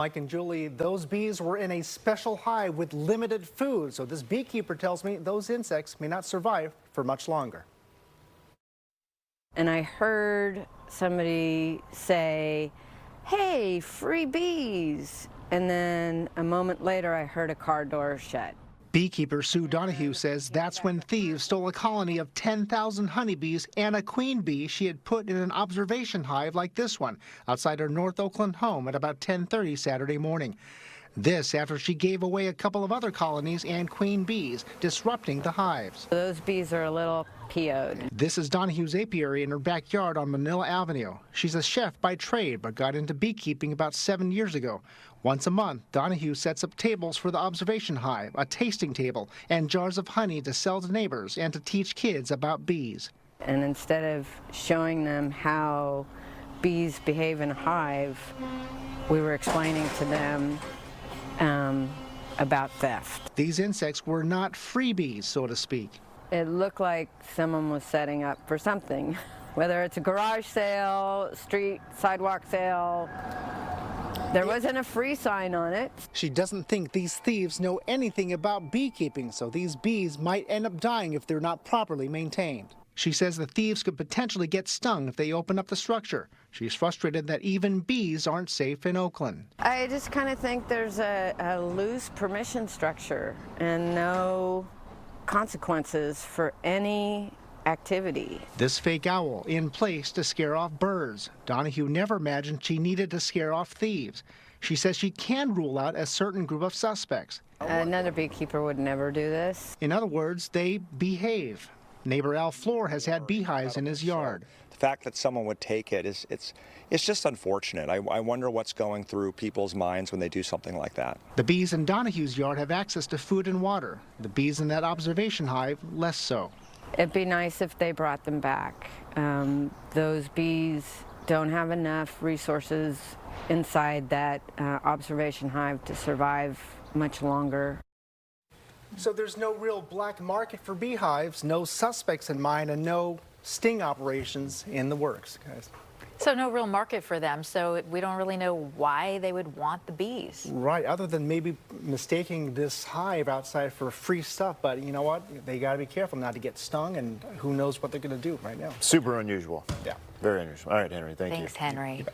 Mike and Julie, those bees were in a special hive with limited food. So this beekeeper tells me those insects may not survive for much longer. And I heard somebody say, "Hey, free bees." And then a moment later, I heard a car door shut. Beekeeper Sue Donahue says that's when thieves stole a colony of 10,000 honeybees and a queen bee she had put in an observation hive like this one outside her North Oakland home at about 10:30 Saturday morning. This after she gave away a couple of other colonies and queen bees, disrupting the hives. Those bees are a little PO'd. This is Donahue's apiary in her backyard on Manila Avenue. She's a chef by trade, but got into beekeeping about 7 years ago. Once a month, Donahue sets up tables for the observation hive, a tasting table, and jars of honey to sell to neighbors and to teach kids about bees. And instead of showing them how bees behave in a hive, we were explaining to them about theft. These insects were not freebies, so to speak. It looked like someone was setting up for something, whether it's a garage sale, street, sidewalk sale. There wasn't a free sign on it. She doesn't think these thieves know anything about beekeeping, so these bees might end up dying if they're not properly maintained. She says the thieves could potentially get stung if they open up the structure. She's frustrated that even bees aren't safe in Oakland. I just kind of think there's a loose permission structure and no consequences for any activity. This fake owl in place to scare off birds. Donahue never imagined she needed to scare off thieves. She says she can rule out a certain group of suspects. Another beekeeper would never do this. In other words, they behave. Neighbor Al Floor has had beehives in his yard. The fact that someone would take it it's just unfortunate. I wonder what's going through people's minds when they do something like that. The bees in Donahue's yard have access to food and water. The bees in that observation hive, less so. It'd be nice if they brought them back. Those bees don't have enough resources inside that observation hive to survive much longer. So there's no real black market for beehives, no suspects in mind, and no sting operations in the works, guys. So no real market for them, so we don't really know why they would want the bees. Right, other than maybe mistaking this hive outside for free stuff, but you know what? They got to be careful not to get stung, and who knows what they're going to do right now. Super unusual. Yeah. Very unusual. All right, Henry, thank you. Thanks, Henry.